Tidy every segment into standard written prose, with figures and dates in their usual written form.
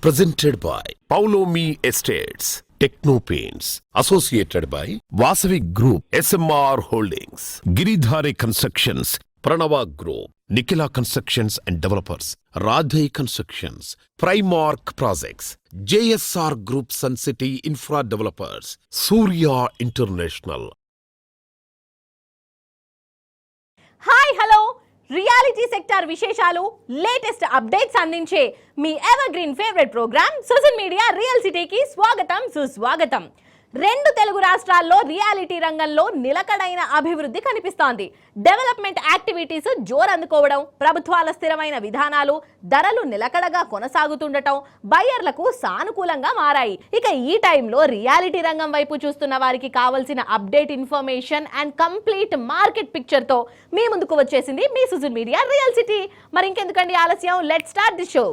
Presented by Paulomi Estates, Techno Paints, associated by Vasavi Group, SMR Holdings, Giridhare Constructions, Pranava Group, Nikila Constructions and Developers, Radhai Constructions, Primark Projects, JSR Group Sun City Infra Developers, Surya International. Hi hello reality sector విశేషాలు latest updates అందించే మీ evergreen favourite programme social media real సిటీకి స్వాగతం సుస్వాగతం. రెండు తెలుగు రాష్ట్రాల్లో reality రంగంలో నిలకడైన అభివృద్ధి కనిపిస్తోంది. డెవలప్మెంట్ యాక్టివిటీస్ జోరందుకోవడం, ప్రభుత్వాల స్థిరమైన విధానాలు, ధరలు నిలకడగా కొనసాగుతుండటం బయ్యర్లకు సానుకూలంగా మారాయి. ఇక ఈ టైంలో రియాలిటీ రంగం వైపు చూస్తున్న వారికి కావాల్సిన update information and complete market picture తో మీ ముందుకు వచ్చేసింది మీ సోషల్ మీడియా రియల్ సిటీ. మరి ఇంకెందుకండి ఆలస్యం, let's start the show.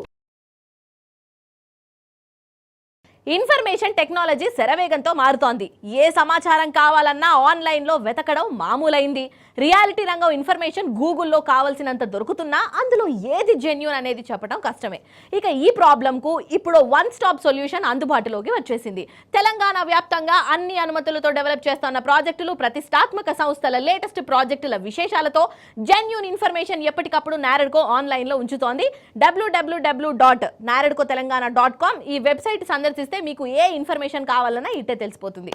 Information technology శరవేగంతో మారుతోంది. ఏ సమాచారం కావాలన్నా ఆన్లైన్లో వెతకడం మామూలైంది. రియాలిటీ రంగం ఇన్ఫర్మేషన్ గూగుల్లో కావాల్సినంత దొరుకుతున్నా అందులో ఏది జెన్యూన్ అనేది చెప్పడం కష్టమే. ఇక ఈ ప్రాబ్లంకు ఇప్పుడు వన్ స్టాప్ సొల్యూషన్ అందుబాటులోకి వచ్చేసింది. తెలంగాణ వ్యాప్తంగా అన్ని అనుమతులతో డెవలప్ చేస్తున్న ప్రాజెక్టులు, ప్రతిష్టాత్మక సంస్థల లేటెస్ట్ ప్రాజెక్టుల విశేషాలతో జెన్యూన్ ఇన్ఫర్మేషన్ ఎప్పటికప్పుడు నారెడ్కో ఆన్లైన్లో ఉంచుతోంది. www.naredcotelangana.com ఈ వెబ్సైట్ సందర్శిస్తే మీకు ఏ ఇన్ఫర్మేషన్ కావాలన్నా ఇట్టే తెలిసిపోతుంది.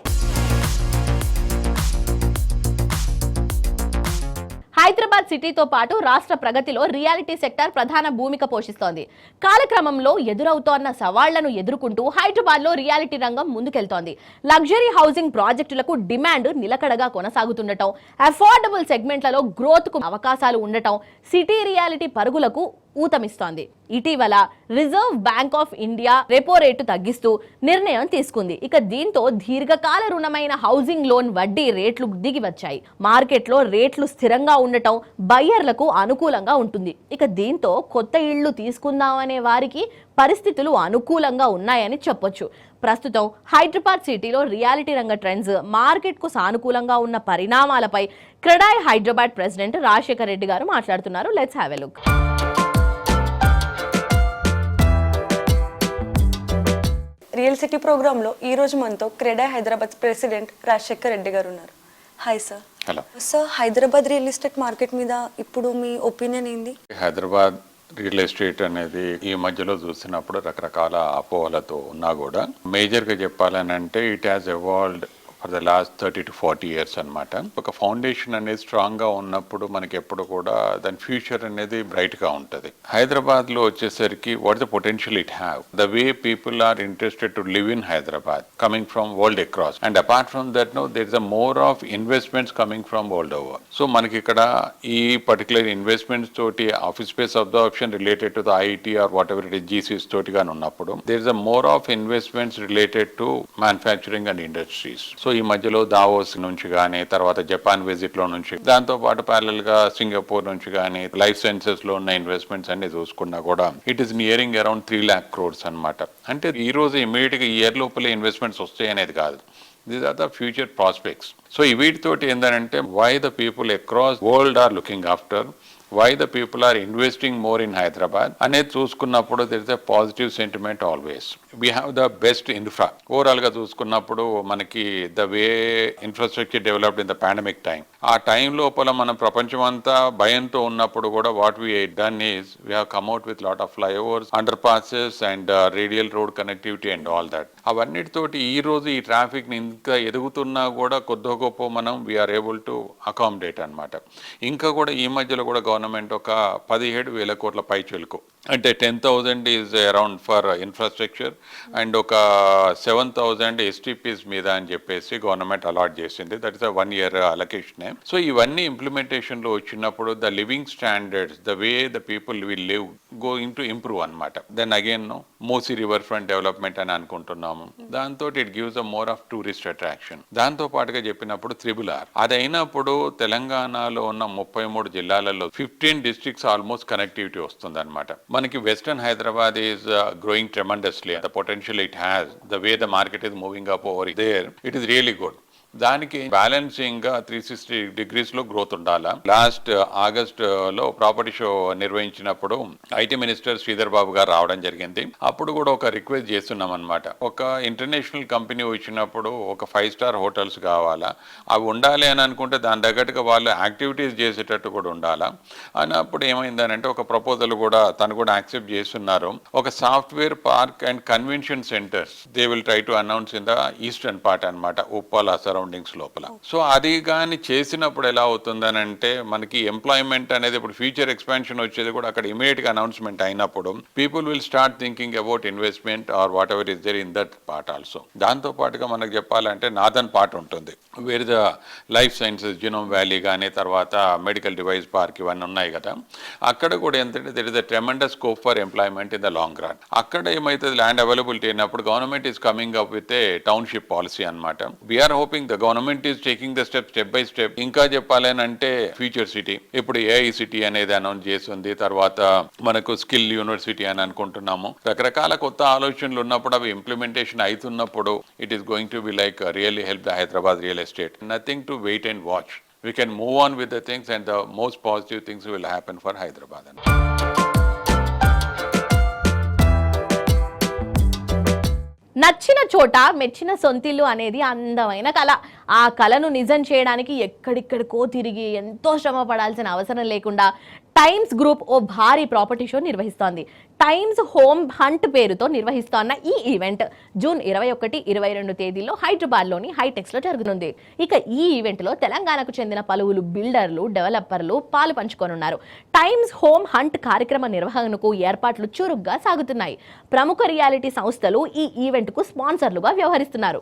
హైదరాబాద్ సిటీతో పాటు రాష్ట్ర ప్రగతిలో రియాలిటీ సెక్టార్ ప్రధాన భూమిక పోషిస్తోంది. కాలక్రమంలో ఎదురవుతోన్న సవాళ్లను ఎదుర్కొంటూ హైదరాబాద్లో రియాలిటీ రంగం ముందుకెళ్తోంది. లగ్జరీ హౌసింగ్ ప్రాజెక్టులకు డిమాండ్ నిలకడగా కొనసాగుతుండటం, అఫోర్డబుల్ సెగ్మెంట్లలో గ్రోత్కు అవకాశాలు ఉండటం సిటీ రియాలిటీ పరుగులకు ఊతమిస్తోంది. ఇటీవల reserve bank of India repo rate తగ్గిస్తూ నిర్ణయం తీసుకుంది. ఇక దీంతో దీర్ఘకాల రుణమైన హౌసింగ్ లోన్ వడ్డీ రేట్లు దిగి వచ్చాయి. మార్కెట్లో రేట్లు స్థిరంగా ఉండటం బయ్యర్లకు అనుకూలంగా ఉంటుంది. ఇక దీంతో కొత్త ఇళ్లు తీసుకుందామనే వారికి పరిస్థితులు అనుకూలంగా ఉన్నాయని చెప్పొచ్చు. ప్రస్తుతం హైదరాబాద్ సిటీలో రియాలిటీ రంగ ట్రెండ్స్, మార్కెట్కు సానుకూలంగా ఉన్న పరిణామాలపై క్రెడాయ్ హైదరాబాద్ ప్రెసిడెంట్ రాజశేఖర్ రెడ్డి గారు మాట్లాడుతున్నారు. Let's have a look. Real city ప్రోగ్రాంలో ఈరోజు మనతో క్రెడాయ్ హైదరాబాద్ ప్రెసిడెంట్ రాజశేఖర్ రెడ్డి గారు ఉన్నారు. Hi sir. Hello sir, Hyderabad real estate market మీద ఇప్పుడు మీ ఒపీనియన్ ఏంది? హైదరాబాద్ రియల్ ఎస్టేట్ అనేది ఈ మధ్యలో చూసినప్పుడు రకరకాల అపోహలతో ఉన్నా కూడా మేజర్గా చెప్పాలని అంటే it has evolved for the last 30 to 40 years అనమాట. ఒక ఫౌండేషన్ అనేది స్ట్రాంగ్గా ఉన్నప్పుడు మనకి ఎప్పుడు కూడా దాని ఫ్యూచర్ అనేది బ్రైట్గా ఉంటుంది. హైదరాబాద్లో వచ్చేసరికి what the potential it have, the way people are interested to live in Hyderabad coming from world across, and apart from that no there is a more of investments coming from world over. So మనకి ఇక్కడ ఈ particular investments తోటి office space absorption related to the IT or whatever it is GCCs తోటి కానీ ఉన్నప్పుడు there is a more of investments related to manufacturing and industries. So ఈ మధ్యలో Davos నుంచి కానీ, తర్వాత జపాన్ విజిట్ లో నుంచి, దాంతో పాటు ప్యారల్ గా సింగపూర్ నుంచి కానీ, లైఫ్ సైన్సెస్ లో ఉన్న ఇన్వెస్ట్మెంట్స్ అన్ని చూసుకున్నా కూడా it is nearing around 3 lakh crores అనమాట. అంటే ఈ రోజు ఇమీడియట్ గా ఈ ఇయర్ లోపలే ఇన్వెస్ట్మెంట్స్ వస్తాయి అనేది కాదు. These are the future prospects. So ఈ వీటితోటి ఏంటంటే why the people across world are looking after, why the people are investing more in Hyderabad అనేది చూసుకున్నప్పుడు there is a positive sentiment always. We have the best infra. Overall గా చూసుకున్నప్పుడు మనకి the way infrastructure developed in the pandemic time, ఆ time లోపల మనం ప్రపంచం అంతా భయంతో ఉన్నప్పుడు కూడా what we had done is we have come out with lot of flyovers, underpasses and radial road connectivity and all that. అవన్నిటితోటి ఈ రోజు ఈ ట్రాఫిక్ ని ఇంకా ఎదుగుతున్నా కూడా కొద్ది గొప్ప మనం వీఆర్ ఏబుల్ టు అకామిడేట్ అనమాట. ఇంకా కూడా ఈ మధ్యలో కూడా గవర్నమెంట్ ఒక 17,000 కోట్ల పైచలకు, అంటే 10,000 is around for infrastructure and ఒక 7,000 ఎస్టీపీస్ మీద అని చెప్పేసి గవర్నమెంట్ అలాట్ చేసింది. That is 1 year allocation. So ఇవన్నీ ఇంప్లిమెంటేషన్లో వచ్చినప్పుడు the living standards, the way the people will live going to improve అనమాట. Then again Musi river front development అని అనుకుంటున్నాము. దాంతో it gives a more of tourist attraction. దాంతో పాటుగా చెప్పినప్పుడు త్రిబుల్-R అది అయినప్పుడు తెలంగాణలో ఉన్న 33 జిల్లాలలో 15 districts ఆల్మోస్ట్ కనెక్టివిటీ వస్తుంది అనమాట. మనకి western Hyderabad is growing tremendously. The potential it has, the way the market is moving up over there, it is really good. దానికి బ్యాలెన్సింగ్ గా 360 degrees లో గ్రోత్ ఉండాలా. లాస్ట్ ఆగస్ట్ లో ప్రాపర్టీ షో నిర్వహించినప్పుడు IT minister Sridhar Babu garu రావడం జరిగింది. అప్పుడు కూడా ఒక రిక్వెస్ట్ చేస్తున్నాం అనమాట. ఒక ఇంటర్నేషనల్ కంపెనీ వచ్చినప్పుడు ఒక 5-star హోటల్స్ కావాలా, అవి ఉండాలి అని అనుకుంటే దాని తగ్గట్టుగా వాళ్ళు యాక్టివిటీస్ చేసేటట్టు కూడా ఉండాలా అన్నప్పుడు ఏమైందనంటే ఒక ప్రపోజల్ కూడా తను కూడా యాక్సెప్ట్ చేస్తున్నారు. ఒక software park and convention centres they will try to announce in the eastern part అనమాట, ఉప్పాల సరౌండింగ్స్ లోపల. సో అది కానీ చేసినప్పుడు ఎలా అవుతుందనంటే మనకి ఎంప్లాయ్మెంట్ అనేది ఇప్పుడు ఫ్యూచర్ ఎక్స్పాన్షన్ వచ్చేది కూడా అక్కడ ఇమీడియట్ గా అనౌన్స్మెంట్ అయినప్పుడు people will start thinking about investment or whatever is there in that part also. దాంతో పాటుగా మనకు చెప్పాలంటే నార్దర్న్ పార్ట్ ఉంటుంది, where the life sciences genome valley కానీ తర్వాత మెడికల్ డివైస్ పార్క్ ఇవన్నీ ఉన్నాయి కదా. అక్కడ కూడా ఏంటంటే there is a tremendous scope for employment in the long run. అక్కడ ఏమైతుంది ల్యాండ్ అవైలబిలిటీ అయినప్పుడు government is coming up with a township policy అనమాట. We're hoping the government is taking the step by step. ఇంకా చెప్పాలంటే future city ఇప్పుడు AI city అనేది announce చేస్తుంది, తర్వాత మనకు స్కిల్ యూనివర్సిటీ అని అనుకుంటున్నాము. రకరకాల కొత్త ఆలోచనలు ఉన్నప్పుడు అవి ఇంప్లిమెంటేషన్ అవుతున్నప్పుడు it is going to be like really help the Hyderabad real estate. Nothing to wait and watch. We can move on with the things and the most positive things will happen for Hyderabad. నచ్చిన చోట మెచ్చిన సొంతిల్లు అనేది అందమైన కళ. ఆ కళను నిజం చేయడానికి ఎక్కడిక్కడికో తిరిగి ఎంతో శ్రమ పడాల్సిన అవసరం లేకుండా టైమ్స్ గ్రూప్ ఓ భారీ ప్రాపర్టీ షో నిర్వహిస్తోంది. టైమ్స్ హోమ్ హంట్ పేరుతో నిర్వహిస్తోన్న ఈ ఈవెంట్ జూన్ 21, 22 తేదీల్లో హైదరాబాద్లోని హైటెక్స్లో జరుగుతుంది. ఇక ఈ ఈవెంట్లో తెలంగాణకు చెందిన పలువురు బిల్డర్లు, డెవలపర్లు పాలు పంచుకోనున్నారు. టైమ్స్ హోమ్ హంట్ కార్యక్రమ నిర్వహణకు ఏర్పాట్లు చురుగ్గా సాగుతున్నాయి. ప్రముఖ రియాలిటీ సంస్థలు ఈ ఈవెంట్కు స్పాన్సర్లుగా వ్యవహరిస్తున్నారు.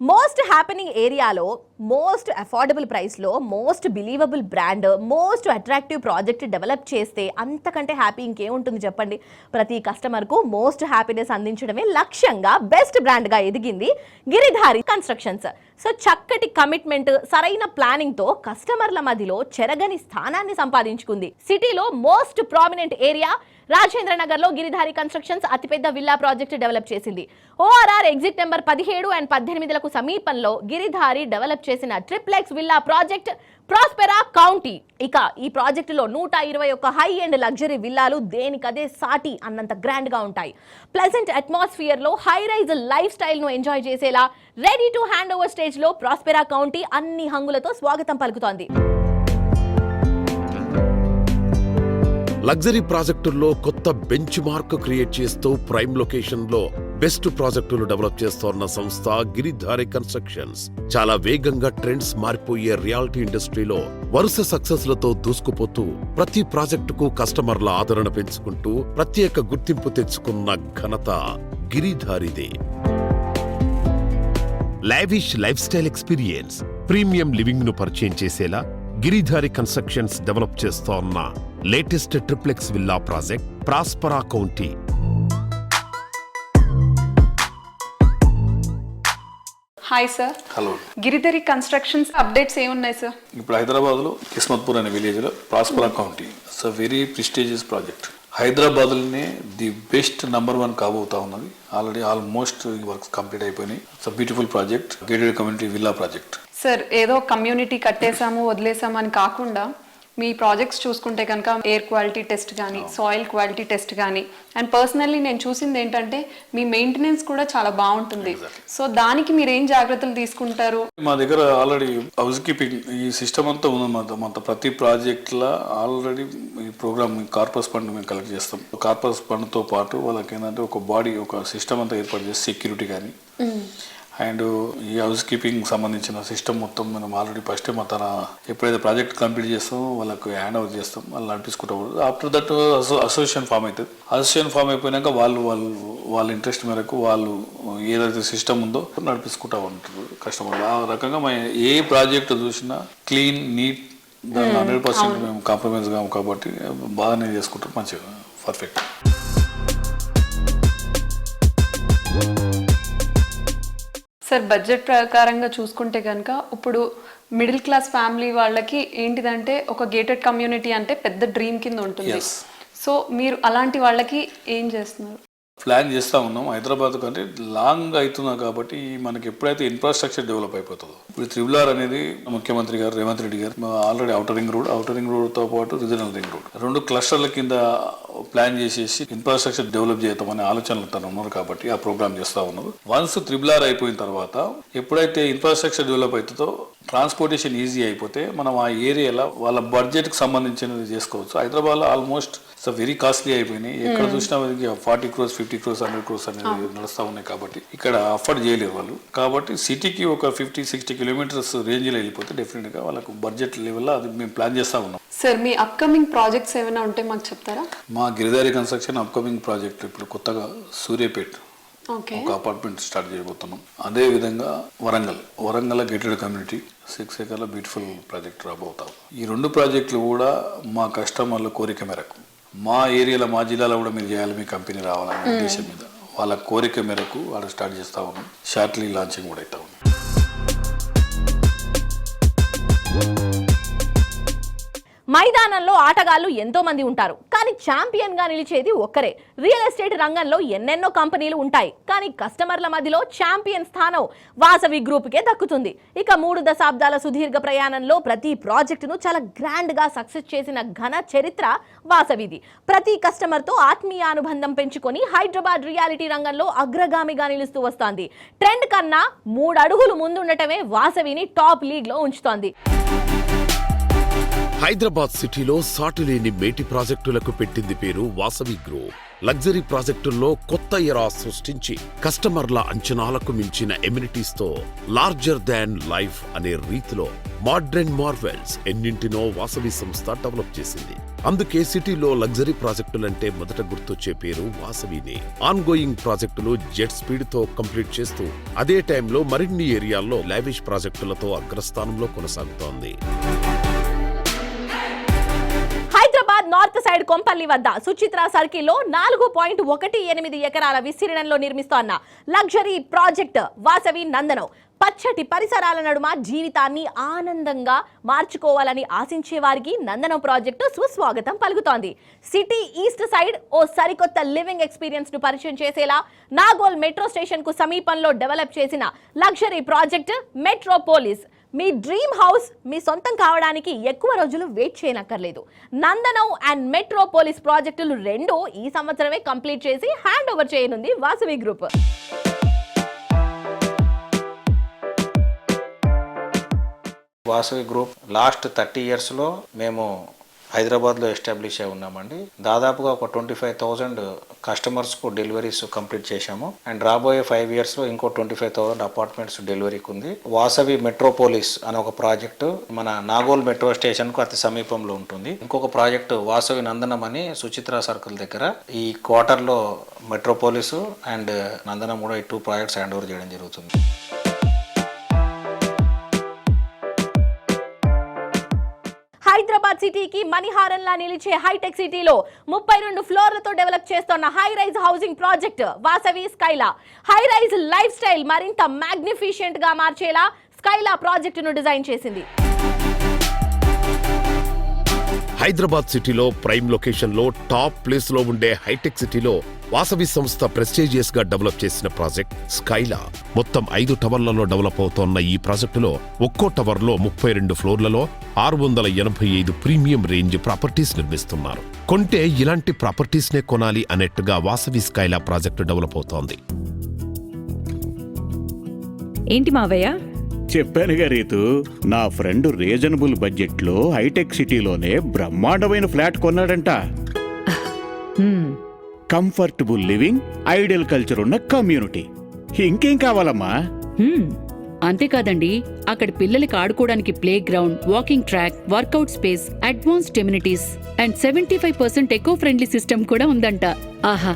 మోస్ట్ హ్యాపెనింగ్ ఏరియాలో మోస్ట్ అఫోర్డబుల్ ప్రైస్లో most believable brand, most attractive project develop చేస్తే అంతకంటే హ్యాపీ ఇంకేముంటుంది చెప్పండి. ప్రతి కస్టమర్కు మోస్ట్ హ్యాపీనెస్ అందించడమే లక్ష్యంగా బెస్ట్ బ్రాండ్గా ఎదిగింది గిరిధారి కన్స్ట్రక్షన్స్. సో చక్కటి కమిట్మెంట్, సరైన ప్లానింగ్తో కస్టమర్ల మధ్యలో చెరగని స్థానాన్ని సంపాదించుకుంది. సిటీలో most prominent area Rajendra Nagar లో గిరిధారి కన్స్ట్రక్షన్స్ అతిపెద్ద విల్లా ప్రాజెక్ట్ డెవలప్ చేసింది. ORR ఎగ్జిట్ నెంబర్ 17 అండ్ 18లకు సమీపంలో గిరిధారి డెవలప్ చేసిన triplex villa project Prospera county. ఇక ఈ ప్రాజెక్టులో 121 హై అండ్ లగ్జరీ విల్లాలు దేనికదే సాటి అన్నంత గ్రాండ్ గా ఉంటాయి. ప్లెజెంట్ అట్మాస్ఫియర్ లో హై రైజ్ లైఫ్ స్టైల్ ను ఎంజాయ్ చేసేలా ready to hand over stage లో ప్రాస్పెరా కౌంటీ అన్ని హంగులతో స్వాగతం పలుకుతోంది. లగ్జరీ ప్రాజెక్టుల్లో కొత్త బెంచ్ మార్క్ క్రియేట్ చేస్తూ ప్రైమ్ లొకేషన్ లో బెస్ట్ ప్రాజెక్టులు డెవలప్ చేస్తోన్న సంస్థ గిరిధారి కన్స్ట్రక్షన్స్. చాలా వేగంగా ట్రెండ్స్ మారిపోయే రియాలిటీ ఇండస్ట్రీలో వరుస సక్సెస్ లతో దూసుకుపోతూ ప్రతి ప్రాజెక్టుకు కస్టమర్ల ఆదరణ పెంచుకుంటూ ప్రత్యేక గుర్తింపు తెచ్చుకున్న ఘనత గిరిధారిదే. Lavish lifestyle experience, premium living ను పరిచయం చేసేలా గిరిధారి కన్స్ట్రక్షన్స్ డెవలప్ చేస్తోన్న latest triplex villa project Prospera county. Hi sir. Hello. Giridhari constructions updates ఏమున్నాయి సార్? ఇప్పుడు హైదరాబాద్లో కిస్మత్పూర్ అనే విలేజ్లో Prospera county. It's a very prestigious project. హైదరాబాద్లోనే ది బెస్ట్ #1 కాబోతా ఉన్నది. ఆల్రెడీ ఆల్మోస్ట్ వర్క్స్ కంప్లీట్ అయిపోయినాయి. It's a beautiful project, gated community villa project. Sir, ఏదో కమ్యూనిటీ కట్టేసాము వదిలేసాము అని కాకుండా మీ ప్రాజెక్ట్స్ చూసుకుంటే కనుక ఎయిర్ క్వాలిటీ టెస్ట్ కానీ, సాయిల్ క్వాలిటీ టెస్ట్ కానీ, అండ్ పర్సనల్లీ నేను చూసింది ఏంటంటే మీ మెయింటెనెన్స్ కూడా చాలా బాగుంటుంది. సో దానికి మీరు ఏం జాగ్రత్తలు తీసుకుంటారు? మా దగ్గర ఆల్రెడీ హౌస్ కీపింగ్ ఈ సిస్టమ్ అంతా ఉందన్నమాట. ప్రతి ప్రాజెక్ట్లో ఆల్రెడీ ఈ ప్రోగ్రామ్ కార్పస్ ఫండ్ మేము కలెక్ట్ చేస్తాం. కార్పస్ ఫండ్తో పాటు వాళ్ళకి ఏంటంటే ఒక బాడీ, ఒక సిస్టమ్ అంతా ఏర్పాటు చేసి సెక్యూరిటీ కానీ అండ్ ఈ హౌస్ కీపింగ్ సంబంధించిన సిస్టమ్ మొత్తం మనం ఆల్రెడీ ఫస్ట్ తన ఎప్పుడైతే ప్రాజెక్ట్ కంప్లీట్ చేస్తామో వాళ్ళకు హ్యాండ్ ఓవర్ చేస్తాం, వాళ్ళు నడిపించుకుంటూ. ఆఫ్టర్ దట్ అసోసియేషన్ ఫామ్ అవుతుంది. అసోసియేషన్ ఫామ్ అయిపోయినాక వాళ్ళ ఇంట్రెస్ట్ మేరకు వాళ్ళు ఏదైతే సిస్టమ్ ఉందో నడిపించుకుంటూ ఉంటారు కస్టమర్లు. ఆ రకంగా ఏ ప్రాజెక్ట్ చూసినా క్లీన్, నీట్, దాన్ని 100% మేము కాంప్రమైజ్ కాము కాబట్టి బాగానే చేసుకుంటాం. మంచిగా పర్ఫెక్ట్. సార్ బడ్జెట్ ప్రకారంగా చూసుకుంటే కనుక ఇప్పుడు మిడిల్ క్లాస్ ఫ్యామిలీ వాళ్ళకి ఏంటిదంటే ఒక గేటెడ్ కమ్యూనిటీ అంటే పెద్ద డ్రీమ్ కింద ఉంటుంది. Yes. సో మీరు అలాంటి వాళ్ళకి ఏం చేస్తున్నారు? ప్లాన్ చేస్తూ ఉన్నాం. హైదరాబాద్ కంటే లాంగ్ అవుతున్నా కాబట్టి మనకి ఎప్పుడైతే ఇన్ఫ్రాస్ట్రక్చర్ డెవలప్ అయిపోతుందో, ఇప్పుడు త్రిబుల్ అనేది ముఖ్యమంత్రి గారు రేవంత్ రెడ్డి గారు ఆల్రెడీ అవుటర్ రింగ్ రోడ్తో పాటు రీజనల్ రింగ్ రోడ్ 2 క్లస్టర్ల కింద ప్లాన్ చేసేసి ఇన్ఫ్రాస్ట్రక్చర్ డెవలప్ చేద్దామనే ఆలోచనలు తను ఉన్నారు కాబట్టి ఆ ప్రోగ్రామ్ చేస్తూ ఉన్నారు. వన్స్ త్రిబుల్ అయిపోయిన తర్వాత ఎప్పుడైతే ఇన్ఫ్రాస్ట్రక్చర్ డెవలప్ అవుతుందో ట్రాన్స్పోర్టేషన్ ఈజీ అయిపోతే మనం ఆ ఏరియాలో వాళ్ళ బడ్జెట్కి సంబంధించినది చేసుకోవచ్చు. హైదరాబాద్లో ఆల్మోస్ట్ వెరీ కాస్ట్లీ అయిపోయినాయి. ఎక్కడ చూసినా 40 crores 50 crores 100 crores అనేది నడుస్తూ ఉన్నాయి కాబట్టి ఇక్కడ అఫోర్డ్ చేయలేరు వాళ్ళు. కాబట్టి సిటీకి ఒక 50-60 కిలోమీటర్స్ రేంజ్లో వెళ్ళిపోతే డెఫినెట్గా వాళ్ళకు బడ్జెట్ లెవెల్లో అది మేము ప్లాన్ చేస్తూ ఉన్నాం. సార్ మీ అప్కమింగ్ ప్రాజెక్ట్స్ ఏమైనా ఉంటే మాకు చెప్తారా? మా గిరిదారి కన్స్ట్రక్షన్ అప్కమింగ్ ప్రాజెక్ట్ ఇప్పుడు కొత్తగా సూర్యాపేట్ ఓకే, ఒక అపార్ట్మెంట్ స్టార్ట్ చేయబోతున్నాం. అదే విధంగా Warangal gated community 6 acres beautiful project రాబోతాం. ఈ 2 ప్రాజెక్టులు కూడా మా కస్టమర్ల కోరిక మేరకు, మా ఏరియాలో మా జిల్లాలో కూడా మీరు చేయాలి, మీ కంపెనీ రావాలనే ఉద్దేశం మీద వాళ్ళ కోరిక మేరకు వాడు స్టార్ట్ చేస్తూ ఉన్నాం. షార్ట్లీ లాంచింగ్ కూడా అవుతా ఉన్నాం. మైదానంలో ఆటగాళ్లు ఎంతో మంది ఉంటారు, కానీ ఛాంపియన్ గా నిలిచేది ఒక్కరే. రియల్ ఎస్టేట్ రంగంలో ఎన్నెన్నో కంపెనీలు ఉంటాయి, కానీ కస్టమర్ల మధ్యలో ఛాంపియన్ స్థానం వాసవి గ్రూప్ కే దక్కుతుంది. ఇక 3 దశాబ్దాల సుదీర్ఘ ప్రయాణంలో ప్రతి ప్రాజెక్టును చాలా గ్రాండ్ గా సక్సెస్ చేసిన ఘన చరిత్ర వాసవిది. ప్రతి కస్టమర్ తో ఆత్మీయ అనుబంధం పెంచుకొని హైదరాబాద్ రియాలిటీ రంగంలో అగ్రగామిగా నిలుస్తూ వస్తోంది. ట్రెండ్ కన్నా 3 అడుగులు ముందుండటమే వాసవిని టాప్ లీగ్ లో ఉంచుతోంది. హైదరాబాద్ సిటీలో సాటులేని మేటి ప్రాజెక్టులకు పెట్టింది పేరు వాసవి గ్రూప్. లగ్జరీ ప్రాజెక్టుల్లో కొత్త ఎరా సృష్టించి కస్టమర్ల అంచనాలకు మించిన ఎమ్యూనిటీస్ తో లార్జర్ దాన్ లైఫ్ అనే రీతిలో మోడ్రన్ మార్వెల్స్ ఎన్నింటినో వాసవి సంస్థ డెవలప్ చేసింది. అందుకే సిటీలో లగ్జరీ ప్రాజెక్టులంటే మొదట గుర్తొచ్చే పేరు వాసవినే. ఆన్ గోయింగ్ ప్రాజెక్టులు జెట్ స్పీడ్ తో కంప్లీట్ చేస్తూ అదే టైంలో మరిన్ని ఏరియాల్లో లావిష్ ప్రాజెక్టులతో అగ్రస్థానంలో కొనసాగుతోంది. హైదరాబాద్ నార్త్ సైడ్ కొంపల్లి వద్ద సుచిత్ర సర్కిల్లో 4.18 ఎకరాల విస్తీర్ణంలో నిర్మిస్తోన్న లగ్జరీ ప్రాజెక్ట్ వాసవి నందనం. పచ్చటి పరిసరాల నడుమ జీవితాన్ని ఆనందంగా మార్చుకోవాలని ఆశించే వారికి నందనం ప్రాజెక్టు సుస్వాగతం పలుకుతోంది. సిటీ ఈస్ట్ సైడ్ ఓ సరికొత్త లివింగ్ ఎక్స్పీరియన్స్ ను పరిచయం చేసేలా నాగోల్ మెట్రో స్టేషన్ కు సమీపంలో డెవలప్ చేసిన లగ్జరీ ప్రాజెక్ట్ మెట్రోపోలిస్. మీ డ్రీమ్ హౌస్ మీ సొంతం కావడానికి ఎక్కువ రోజులు వెయిట్ చేయనక్కర్లేదు. నందనం అండ్ మెట్రోపోలిస్ ప్రాజెక్టులు 2 ఈ సంవత్సరమే కంప్లీట్ చేసి హ్యాండ్ ఓవర్ చేయనుంది Vasavi group. Vasavi group last 30 yearsలో మేము హైదరాబాద్లో ఎస్టాబ్లిష్ అయి ఉన్నామండి. దాదాపుగా ఒక 25,000 కస్టమర్స్కు డెలివరీస్ కంప్లీట్ చేశాము. అండ్ రాబోయే 5 yearsలో ఇంకో 25,000 అపార్ట్మెంట్స్ డెలివరీకి ఉంది. వాసవి మెట్రోపోలిస్ అనే ఒక ప్రాజెక్టు మన నాగోల్ మెట్రో స్టేషన్కు అతి సమీపంలో ఉంటుంది. ఇంకొక ప్రాజెక్టు వాసవి నందనం అని సుచిత్ర సర్కిల్ దగ్గర. ఈ క్వార్టర్లో మెట్రోపోలిస్ అండ్ నందనం కూడా ఈ 2 ప్రాజెక్ట్స్ హ్యాండ్ ఓవర్ చేయడం జరుగుతుంది. హైదరాబాద్ సిటీకి మణిహారంలా నిలిచే హైటెక్ సిటీలో 32 ఫ్లోర్లతో డెవలప్ చేస్తున్న high rise housing project Vasavi Skyla. High rise lifestyle మరింత మ్యాగ్నిఫిషియంట్ గా మార్చేలా స్కైలా ప్రాజెక్టును డిజైన్ చేసింది. హైదరాబాద్ సిటీలో ప్రైమ్ లొకేషన్ లో టాప్ ప్లేస్ లో ఉండే హైటెక్ సిటీలో వాసవి సంస్థ ప్రెస్టీజియస్ గా డెవలప్ చేసిన ప్రాజెక్ట్ స్కైలా. మొత్తం 5 టవర్లలో డెవలప్ అవుతోన్న ఈ ప్రాజెక్టులో ఒక్కో టవర్ లో 32 ఫ్లోర్లలో 685 ప్రీమియం రేంజ్ ప్రాపర్టీస్ నిర్మిస్తున్నారు. కొంటే ఇలాంటి ప్రాపర్టీస్ నే కొనాలి అన్నట్టుగా వాసవి స్కైలా ప్రాజెక్టు డెవలప్ అవుతోంది. ఏంటి మావయ్య? చెప్పానుగా రీతు, నా ఫ్రెండ్ రీజనబుల్ బడ్జెట్లో హైటెక్ సిటీలోనే బ్రహ్మాండమైన ఫ్లాట్ కొన్నాడంట. కంఫర్టబుల్ లివింగ్, ఐడియల్ కల్చర్ ఉన్న కమ్యూనిటీ. ఇంకేం కావాలమ్మా? అంతేకాదండి, అక్కడ పిల్లలకి ఆడుకోవడానికి play ground, walking track, workout space, advanced amenities and 75% eco friendly system కూడా ఉందంట. ఆహా,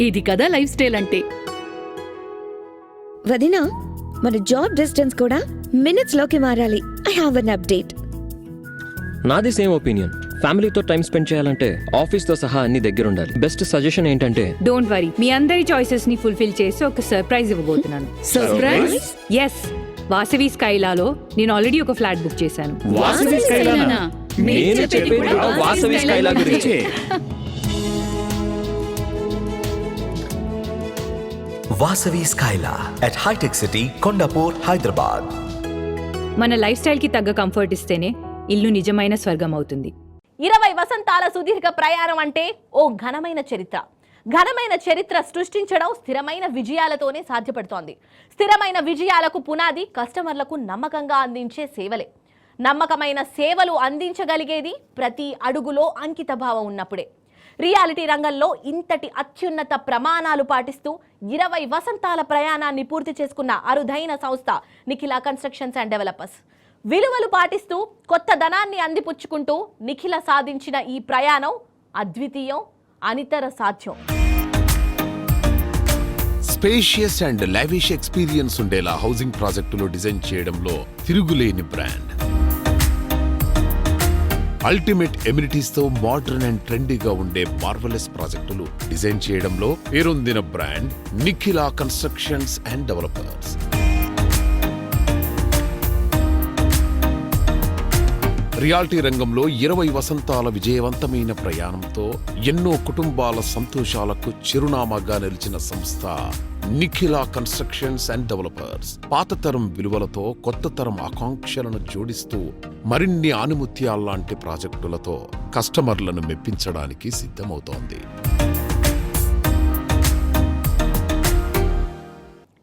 ఇది కదా లైఫ్ స్టైల్ అంటే. వదినా, మన జాబ్ డిస్టెన్స్ కూడా మినిట్స్ లోకి మారాలి. I have an update. నాది సేమ్ ఒపీనియన్. ఫ్యామిలీతో టైం స్పెండ్ చేయాలంటే ఆఫీస్తో సహా అన్ని దగ్గర ఉండాలి. బెస్ట్ సజెషన్ ఏంటంటే డోంట్ వరీ, మీ అందరి చాయిసెస్ ని ఫుల్ఫిల్ చేసి ఒక సర్ప్రైజ్ ఇవ్వబోతున్నాను. సర్ప్రైజ్? ఎస్, వాసవి స్కైలాలో నేను ఆల్రెడీ ఒక ఫ్లాట్ బుక్ చేశాను. వాసవి స్కైలానా? నేను చెప్పేది కూడా వాసవి స్కైలా గురించే. Vasavi Skyla at High-Tech City, Kondapur, Hyderabad. మన లైఫ్ స్టైల్ కి తగ్గ కంఫర్ట్ ఇస్తేనే ఇల్లు నిజమైన స్వర్గం అవుతుంది. 20 వసంతాల సుదీర్ఘ ప్రయాణం అంటే ఓ ఘనమైన చరిత్ర. ఘనమైన చరిత్ర సృష్టించడం స్థిరమైన విజయాలతోనే సాధ్యపడుతోంది. స్థిరమైన విజయాలకు పునాది కస్టమర్లకు నమ్మకంగా అందించే సేవలే. నమ్మకమైన సేవలు అందించగలిగేది ప్రతి అడుగులో అంకితభావం ఉన్నప్పుడే. రియాలిటీ రంగంలో ఇంతటి అత్యున్నత ప్రమాణాలు పాటిస్తూ 20 వసంతాల ప్రయాణాన్ని పూర్తి చేసుకున్న అరుదైన సంస్థ నిఖిల కన్స్ట్రక్షన్స్ అండ్ డెవలపర్స్. విలువలు పాటిస్తూ కొత్త ధనాన్ని అందిపుచ్చుకుంటూ నిఖిల సాధించిన ఈ ప్రయాణం అద్వితీయం, అనితర సాధ్యం. స్పేషియస్ అండ్ లావిష్ ఎక్స్పీరియన్స్ ఉండేలా హౌసింగ్ ప్రాజెక్టులు డిజైన్ చేయడంలో తిరుగులేని బ్రాండ్. అల్టిమేట్ ఎమ్యూనిటీస్ తో మోడర్న్ అండ్ ట్రెండీగా ఉండే మార్వెలస్ ప్రాజెక్టులు డిజైన్ చేయడంలో పేరొందిన brand Nikhila constructions and developers. Reality రంగంలో 20 వసంతాల విజయవంతమైన ప్రయాణంతో ఎన్నో కుటుంబాల సంతోషాలకు చిరునామాగా నిలిచిన సంస్థ నిఖిల కన్స్ట్రక్షన్స్ అండ్ డెవలపర్స్. పాత తరం విలువలతో కొత్త తరం ఆకాంక్షలను జోడిస్తూ మరిన్ని ఆణిముత్యాల్లాంటి ప్రాజెక్టులతో కస్టమర్లను మెప్పించడానికి సిద్ధమవుతోంది.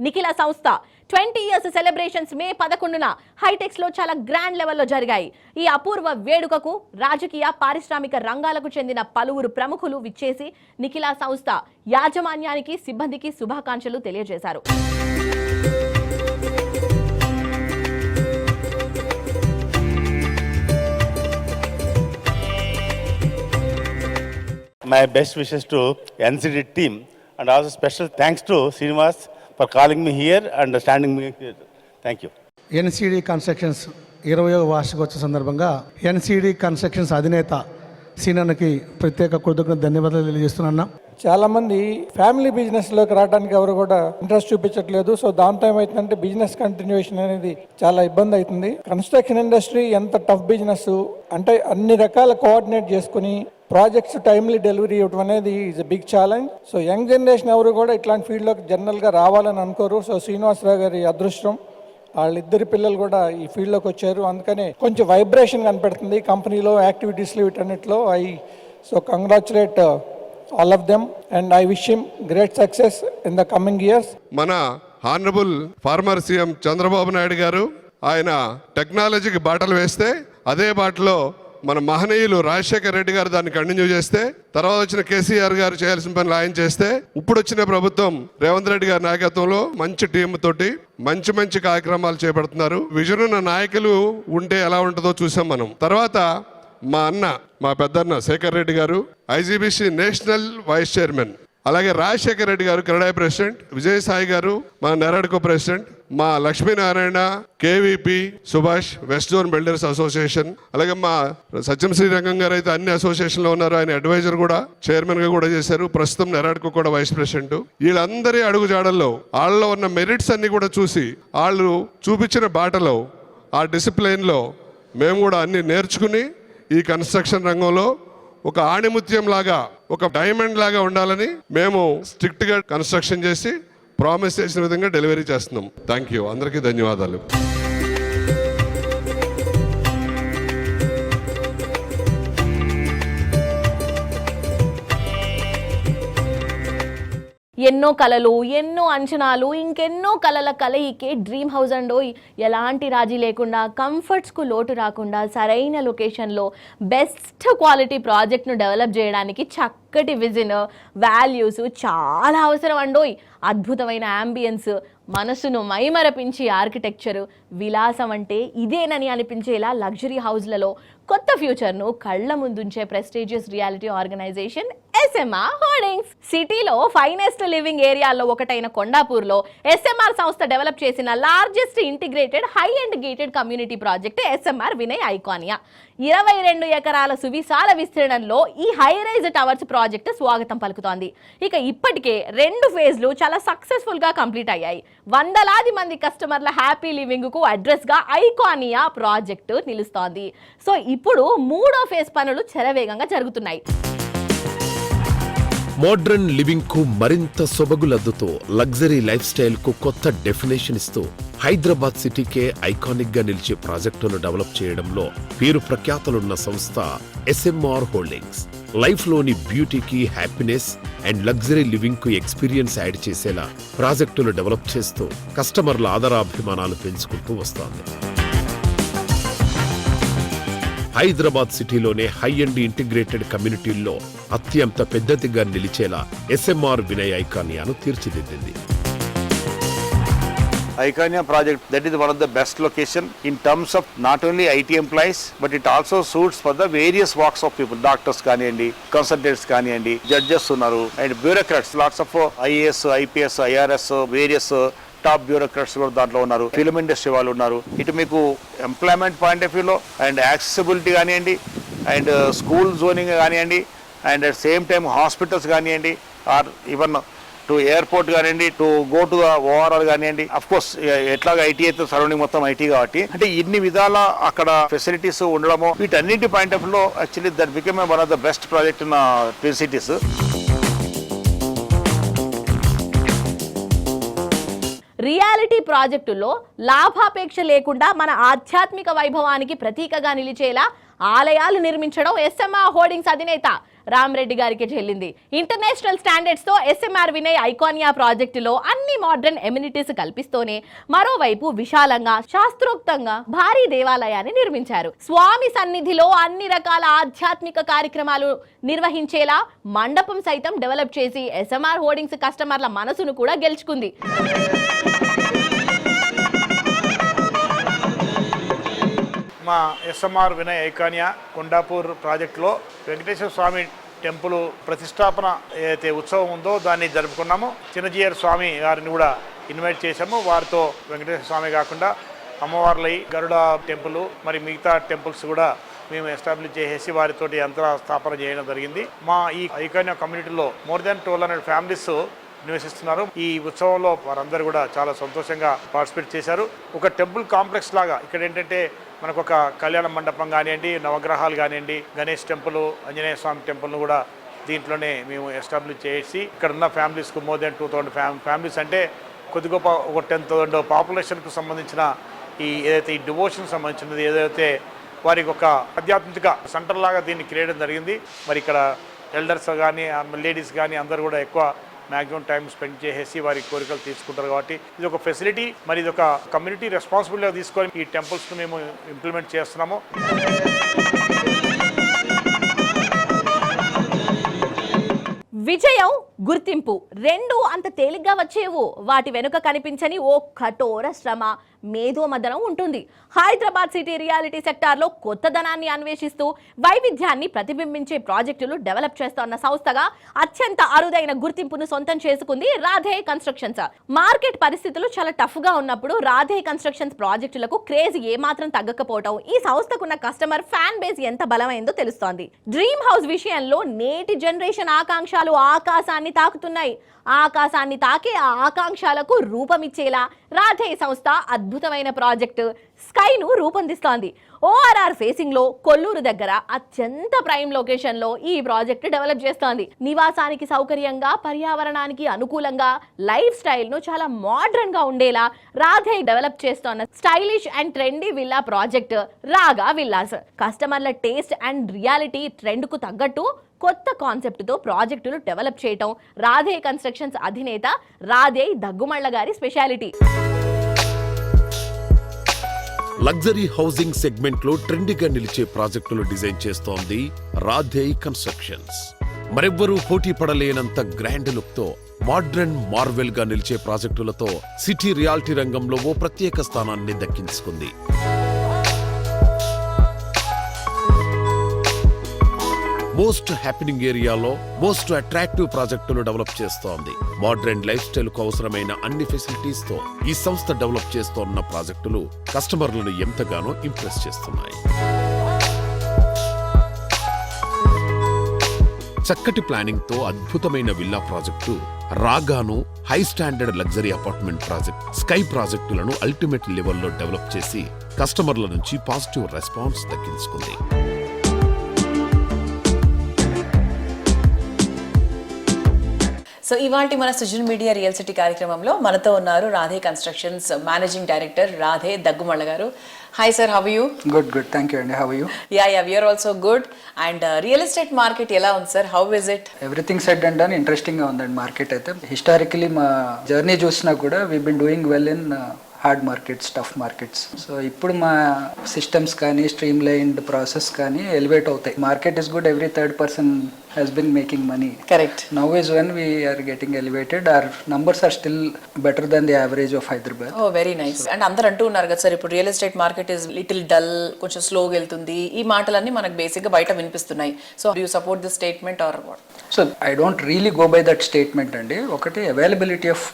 నిఖిల సంస్థ 20 ఇయర్స్ సెలబ్రేషన్స్ మే 11న హైటెక్స్ లో చాలా గ్రాండ్ లెవెల్లో జరిగాయి. ఈ అపూర్వ వేడుకకు రాజకీయ, పారిశ్రామిక రంగాలకు చెందిన పలువురు ప్రముఖులు విచ్చేసి నిఖిల సంస్థ యాజమాన్యానికి, సిబ్బందికి శుభాకాంక్షలు తెలియజేశారు. My best wishes to NCD team and also special thanks to Srinivas for calling me here and standing me here. Thank you. NCD constructions 20వ వార్షికోత్సవ సందర్భంగా ఎన్సిడి కన్స్ట్రక్షన్స్ అధినేత సీనన్నకి ప్రత్యేక కృతజ్ఞత ధన్యవాదాలు తెలియజేస్తున్నా. చాలా మంది ఫ్యామిలీ బిజినెస్ లోకి రావడానికి ఎవరు కూడా ఇంట్రెస్ట్ చూపించట్లేదు. సో దాంతో ఏమైతుందంటే బిజినెస్ కంటిన్యూషన్ అనేది చాలా ఇబ్బంది అవుతుంది. కన్స్ట్రక్షన్ ఇండస్ట్రీ ఎంత టఫ్ బిజినెస్ అంటే అన్ని రకాల కోఆర్డినేట్ చేసుకుని ప్రాజెక్ట్స్ టైమ్లీ డెలివరీ ఇవ్వడం అనేది is a big challenge. So young generation ఎవరు కూడా ఇట్లాంటి ఫీల్డ్లోకి జనరల్గా రావాలని అనుకోరు. సో శ్రీనివాసరావు గారి అదృష్టం, వాళ్ళిద్దరి పిల్లలు కూడా ఈ ఫీల్డ్లోకి వచ్చారు. అందుకనే కొంచెం వైబ్రేషన్ కనపెడుతుంది కంపెనీలో, యాక్టివిటీస్లో, వీటన్నిటిలో. So congratulate all of them and I wish him great success in the coming years. మన honourable former CM Chandrababu Naidu garu ఆయన టెక్నాలజీకి బాటలు వేస్తే అదే బాటలో మన మహనీయులు రాజశేఖర రెడ్డి గారు దాన్ని కంటిన్యూ చేస్తే, తర్వాత వచ్చిన కేసీఆర్ గారు చేయాల్సిన పనులు ఆయన చేస్తే, ఇప్పుడు వచ్చిన ప్రభుత్వం రేవంత్ రెడ్డి గారి నాయకత్వంలో మంచి టీం తోటి మంచి కార్యక్రమాలు చేపడుతున్నారు. విజన్ ఉన్న నాయకులు ఉంటే ఎలా ఉంటుందో చూసాం మనం. తర్వాత మా పెద్దన్న శేఖర్ రెడ్డి గారు ఐజీబీసీ నేషనల్ వైస్ చైర్మన్, అలాగే రాజశేఖర రెడ్డి గారు కెనడా ప్రెసిడెంట్, విజయసాయి గారు మా నెరాడ్కో ప్రెసిడెంట్, మా Lakshminarayana, KVP Subhash west zone builders association, అలాగే మా సత్యం శ్రీరంగం గారు అయితే అన్ని అసోసియేషన్లో ఉన్నారు. ఆయన అడ్వైజర్ కూడా, చైర్మన్ గా కూడా చేశారు. ప్రస్తుతం నెరాడ్కో కూడా వైస్ ప్రెసిడెంట్. వీళ్ళందరి అడుగుజాడల్లో వాళ్ళలో ఉన్న మెరిట్స్ అన్ని కూడా చూసి వాళ్ళు చూపించిన బాటలో, ఆ డిసిప్లైన్లో మేము కూడా అన్ని నేర్చుకుని ఈ కన్స్ట్రక్షన్ రంగంలో ఒక ఆణిముత్యం లాగా, ఒక డైమండ్ లాగా ఉండాలని మేము స్ట్రిక్ట్ గా కన్స్ట్రక్షన్ చేసి ప్రామిస్ చేసిన విధంగా డెలివరీ చేస్తున్నాం. థ్యాంక్ యూ, అందరికీ ధన్యవాదాలు. ఎన్నో కలలు, ఎన్నో అంచనాలు, ఇంకెన్నో కలల కలయికే డ్రీమ్ హౌస్ అండ్ ఎలాంటి రాజీ లేకుండా, కంఫర్ట్స్కు లోటు రాకుండా, సరైన లొకేషన్లో బెస్ట్ క్వాలిటీ ప్రాజెక్ట్ను డెవలప్ చేయడానికి చక్కటి విజన్, వాల్యూస్ చాలా అవసరం అండోయ్. అద్భుతమైన యాంబియన్స్, మనసును మైమరపించి ఆర్కిటెక్చర్, విలాసం అంటే ఇదేనని అనిపించేలా లగ్జరీ హౌస్లలో కొత్త ఫ్యూచర్ను కళ్ళ ముందుంచే prestigious reality organisation SMR holdings. సిటీలో ఫైనెస్ట్ లివింగ్ ఏరియాల్లో ఒకటైన కొండాపూర్లో ఎస్ఎంఆర్ సంస్థ డెవలప్ చేసిన largest integrated high and gated community project SMR Vinay Icania. 22 ఎకరాల సువిశాల విస్తీర్ణంలో ఈ హై రైజ్ టవర్స్ ప్రాజెక్టు స్వాగతం పలుకుతోంది. ఇక ఇప్పటికే 2 ఫేజ్లు చాలా సక్సెస్ఫుల్ గా కంప్లీట్ అయ్యాయి. వందలాది మంది కస్టమర్ల హ్యాపీ లివింగ్ కు అడ్రస్ గా ఐకానియా ప్రాజెక్టు నిలుస్తోంది. సో ఇప్పుడు 3వ ఫేజ్ పనులు శరవేగంగా జరుగుతున్నాయి. మోడ్రన్ లివింగ్ కు మరింత సొబగులద్దుతో లగ్జరీ లైఫ్ స్టైల్ కు కొత్త డెఫినేషన్ ఇస్తూ హైదరాబాద్ సిటీకే ఐకానిక్ గా నిలిచే ప్రాజెక్టును డెవలప్ చేయడంలో పేరు ప్రఖ్యాతలున్న సంస్థ ఎస్ఎంఆర్ హోల్డింగ్స్. లైఫ్ లోని బ్యూటీకి హ్యాపీనెస్ అండ్ లగ్జరీ లివింగ్ కు ఎక్స్పీరియన్స్ యాడ్ చేసేలా ప్రాజెక్టులు డెవలప్ చేస్తూ కస్టమర్ల ఆదరాభిమానాలు పెంచుకుంటూ వస్తోంది. హైదరాబాద్ సిటీలోనే హై అండ్ ఇంటిగ్రేటెడ్ కమ్యూనిటీల్లో అత్యంత పెద్దదిగా నిలిచేలా ఎస్ఎంఆర్ వినయ్ ఐకానియాను తీర్చిదిద్దింది. Icania project, that is one of the best location in terms of not only IT employees, but it also suits for the various walks of people. Doctors kaniyandi, consultants kaniyandi, judges unnaru, and bureaucrats, lots of IAS, IPS, IRS, various top bureaucrats కూడా దాంట్లో ఉన్నారు. Film industry వాళ్ళు ఉన్నారు. ఇటు మీకు employment point of వ్యూలో and accessibility కానివ్వండి, and school zoning కానివ్వండి, and at same time hospitals కానివ్వండి, ఆర్ ఈవెన్ టు ఎయిర్పోర్ట్ కానివ్వండి, to go to the ORR కానివ్వండి. అఫ్ కోర్స్ ఎట్లాగా ఐటీ అయితే సరౌండింగ్ మొత్తం ఐటీ కాబట్టి అంటే ఇన్ని విధాల అక్కడ ఫెసిలిటీస్ ఉండడము, వీటన్నింటి పాయింట్ ఆఫ్ వ్యూలో actually that become one of the best project in twin cities. Reality ప్రాజెక్టులో లాభాపేక్ష లేకుండా మన ఆధ్యాత్మిక వైభవానికి ప్రతీకగా నిలిచేలా ఆలయాలు నిర్మించడం ఎస్ఎంఆర్ హోల్డింగ్స్ అధినేత రామరెడ్డి గారికి చెల్లింది. ఇంటర్నేషనల్ స్టాండర్డ్స్ తో ఎస్ఎంఆర్ వినయ్ ఐకానియా ప్రాజెక్టులో అన్ని మోడర్న్ ఎమ్యూనిటీస్ కల్పిస్తూనే మరోవైపు విశాలంగా శాస్త్రోక్తంగా భారీ దేవాలయాన్ని నిర్మించారు. స్వామి సన్నిధిలో అన్ని రకాల ఆధ్యాత్మిక కార్యక్రమాలు నిర్వహించేలా మండపం సైతం డెవలప్ చేసి ఎస్ఎంఆర్ హోల్డింగ్స్ కస్టమర్ల మనసును కూడా గెలుచుకుంది. మా ఎస్ఎంఆర్ వినయ్ ఐకానియా కొండాపూర్ ప్రాజెక్టులో వెంకటేశ్వర స్వామి టెంపుల్ ప్రతిష్టాపన ఏదైతే ఉత్సవం ఉందో దాన్ని జరుపుకున్నాము. చిన్నజీయర్ స్వామి గారిని కూడా ఇన్వైట్ చేశాము. వారితో వెంకటేశ్వర స్వామి కాకుండా అమ్మవార్లై గరుడ టెంపుల్ మరి మిగతా టెంపుల్స్ కూడా మేము ఎస్టాబ్లిష్ చేసేసి వారితోటి యంత్ర స్థాపన చేయడం జరిగింది. మా ఈ ఐకానియా కమ్యూనిటీలో మోర్ దాన్ 1200 ఫ్యామిలీస్ నివసిస్తున్నారు. ఈ ఉత్సవంలో వారందరూ కూడా చాలా సంతోషంగా పార్టిసిపేట్ చేశారు. ఒక టెంపుల్ కాంప్లెక్స్ లాగా ఇక్కడ ఏంటంటే మనకు ఒక కళ్యాణ మండపం కానివ్వండి, నవగ్రహాలు కానివ్వండి, గణేష్ టెంపుల్, ఆంజనేయ స్వామి టెంపుల్ను కూడా దీంట్లోనే మేము ఎస్టాబ్లిష్ చేసి ఇక్కడ ఉన్న ఫ్యామిలీస్కు మోర్ దాన్ 2000 ఫ్యామిలీస్ అంటే కొద్ది గొప్ప ఒక 10,000 పాపులేషన్కు సంబంధించిన ఈ ఏదైతే ఈ డివోషన్ సంబంధించినది ఏదైతే వారికి ఒక ఆధ్యాత్మిక సెంటర్ లాగా దీన్ని క్రియేట్ జరిగింది. మరి ఇక్కడ ఎల్డర్స్ కానీ లేడీస్ కానీ అందరూ కూడా ఎక్కువ మ్యాక్సిమం టైం స్పెండ్ చేసేసి వారి కోరికలు తీసుకుంటారు. కాబట్టి ఇది ఒక ఫెసిలిటీ, మరి ఇది ఒక కమ్యూనిటీ రెస్పాన్సిబిలిటీగా తీసుకొని ఈ టెంపుల్స్ను మేము ఇంప్లిమెంట్ చేస్తున్నాము. విజయం, గుర్తింపు రెండు అంత తేలిగ్గా వచ్చేవు. వాటి వెనుక కనిపించని ఓ కఠోర శ్రమ, మేధోమదనం ఉంటుంది. హైదరాబాద్ సిటీ రియాలిటీ సెక్టార్లో కొత్తదనాన్ని అన్వేషిస్తూ వైవిధ్యాన్ని ప్రతిబింబించే ప్రాజెక్టులు డెవలప్ చేస్తున్న సంస్థగా అత్యంత అరుదైన గుర్తింపును సొంతం చేసుకుంది రాధే కన్స్ట్రక్షన్స్. మార్కెట్ పరిస్థితులు చాలా టఫ్ గా ఉన్నప్పుడు రాధే కన్స్ట్రక్షన్స్ ప్రాజెక్టులకు క్రేజ్ ఏమాత్రం తగ్గకపోవడం ఈ సంస్థకున్న కస్టమర్ ఫ్యాన్ బేస్ ఎంత బలమైందో తెలుస్తోంది. డ్రీమ్ హౌస్ విషయంలో నేటి జనరేషన్ ఆకాంక్షలు ఆకాశాన్ని తాకుతున్నాయి. ఆకాశాన్ని తాకే ఆ ఆకాంక్షలకు రూపమిచ్చేలా రాధే సంస్థ అద్భుతమైన ప్రాజెక్టు స్కైను రూపొందిస్తోంది. ఓఆర్ఆర్ ఫేసింగ్ లో కొల్లూరు దగ్గర అత్యంత ప్రైమ్ లొకేషన్ లో ఈ ప్రాజెక్టు డెవలప్ చేస్తోంది. నివాసానికి సౌకర్యంగా, పర్యావరణానికి అనుకూలంగా, లైఫ్ స్టైల్ ను చాలా మోడర్న్ గా ఉండేలా రాధే డెవలప్ చేస్తోన్న stylish and trendy villa project రాగా విల్లాస్. కస్టమర్ల టేస్ట్ అండ్ రియాలిటీ ట్రెండ్ కు తగ్గట్టు కొత్త కాన్సెప్ట్ తో ప్రాజెక్టులు డెవలప్ చేయటం రాధే కన్స్ట్రక్షన్స్ అధినేత రాధే దగ్గుమళ్ళ గారి స్పెషాలిటీ. లగ్జరీ హౌసింగ్ సెగ్మెంట్ లో ట్రెండీగా నిలిచే ప్రాజెక్టులు డిజైన్ చేస్తోంది రాధే కన్స్ట్రక్షన్స్. మరెవ్వరూ పోటీ పడలేనంత గ్రాండ్ లుక్ తో మోడ్రన్ మార్వెల్ గా నిలిచే ప్రాజెక్టులతో సిటీ రియాలిటీ రంగంలో ఓ ప్రత్యేక స్థానాన్ని దక్కించుకుంది. మోస్ట్ హ్యాపెనింగ్ ఏరియాలో మోస్ట్ అట్రాక్టివ్ ప్రాజెక్టులు డెవలప్ చేస్తోంది. మోడర్న్ లైఫ్ స్టైల్ కు అవసరమైన అన్ని ఫెసిలిటీస్ తో ఈ సంస్థ డెవలప్ చేస్తోన్న ప్రాజెక్టులు కస్టమర్లను ఎంతగానో ఇంప్రెస్ చేస్తున్నాయి. చక్కటి ప్లానింగ్ తో అద్భుతమైన విల్లా ప్రాజెక్టు రాగాను, high standard luxury apartment project, sky ప్రాజెక్టులను అల్టిమేట్ లెవెల్లో డెవలప్ చేసి కస్టమర్ల నుంచి పాజిటివ్ రెస్పాన్స్ దక్కించుకుంది. సో ఇవాల్టి మన సృజన్ మీడియా రియల్ సిటీ కార్యక్రమంలో మనతో ఉన్నారు Radhe constructions managing director Radhe Daggumalla garu. Hi sir, how are you? Good thank you అండి. How are you? Ya we're also good. And real estate market ఎలా ఉంది sir? How is it? Everything said and done ఇంట్రెస్టింగ్గా ఉందండి market అయితే. Historically మా journey చూసినా కూడా we been doing well in hard markets, tough markets. So ఇప్పుడు మా సిస్టమ్స్ కానీ స్ట్రీమ్ లైన్డ్ ప్రాసెస్ కానీ ఎలివేట్ అవుతాయి. Market is good, every third person has been making money. Correct. Now is when we are getting elevated. Our numbers are still better than the average of Hyderabad. Oh, very nice. And అందరూ అంటూ ఉన్నారు కదా sir, ఇప్పుడు real estate market is little dull, కొంచెం స్లోగా వెళ్తుంది. ఈ మాటలన్నీ మనకు బేసిక్గా బయట వినిపిస్తున్నాయి. So do you support this statement or what? So I don't really go by that statement అండి. ఒకటి availability of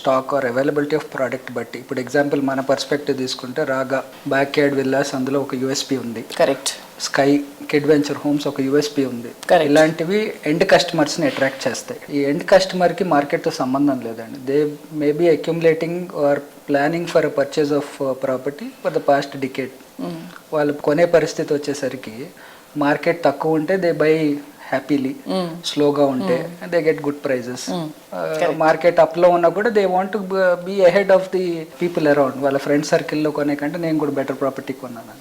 stock or availability of product బట్టి. ఇప్పుడు ఎగ్జాంపుల్ మన పర్స్పెక్టివ్ తీసుకుంటే రాగా బ్యాక్ యార్డ్ విల్లాస్, అందులో ఒక యూఎస్పీ ఉంది. Correct. Sky kid venture homes ఒక యూఎస్పీ ఉంది. ఇలాంటివి ఎండ్ కస్టమర్స్ని అట్రాక్ట్ చేస్తాయి. ఈ ఎండ్ కస్టమర్కి మార్కెట్తో సంబంధం లేదండి. They may be accumulating or planning for a purchase of property for the past decade. వాళ్ళు కొనే పరిస్థితి వచ్చేసరికి మార్కెట్ తక్కువ ఉంటే దే బై హ్యాపీలీ, స్లోగా ఉంటే they get good prices. Market అప్లో ఉన్నా కూడా they want be ahead of the people around. వాళ్ళ ఫ్రెండ్ సర్కిల్లో కొనే కంటే నేను కూడా బెటర్ ప్రాపర్టీ కొన్నాను.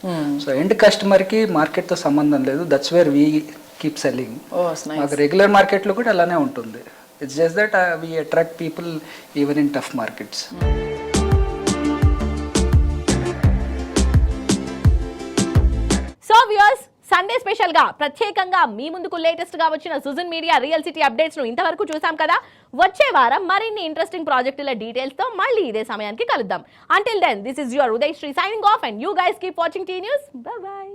సో ఎండ్ కస్టమర్కి మార్కెట్తో సంబంధం లేదు. That's where we keep selling. మాకు రెగ్యులర్ మార్కెట్లో కూడా అలానే ఉంటుంది. It's just that we attract people even in tough markets. So viewers, Sunday special గా ప్రత్యేకంగా మీ ముందుకు లేటెస్ట్ గా వచ్చిన Sujan media real city updates ను ఇంతవరకు చూసాం కదా. వచ్చే వారం మరిన్ని ఇంట్రెస్టింగ్ ప్రాజెక్టుల డీటెయిల్స్ తో మళ్ళీ ఇదే సమయానికి కలుద్దాం. Until then, this is your Uday Shri signing off and you guys keep watching T News. Bye by.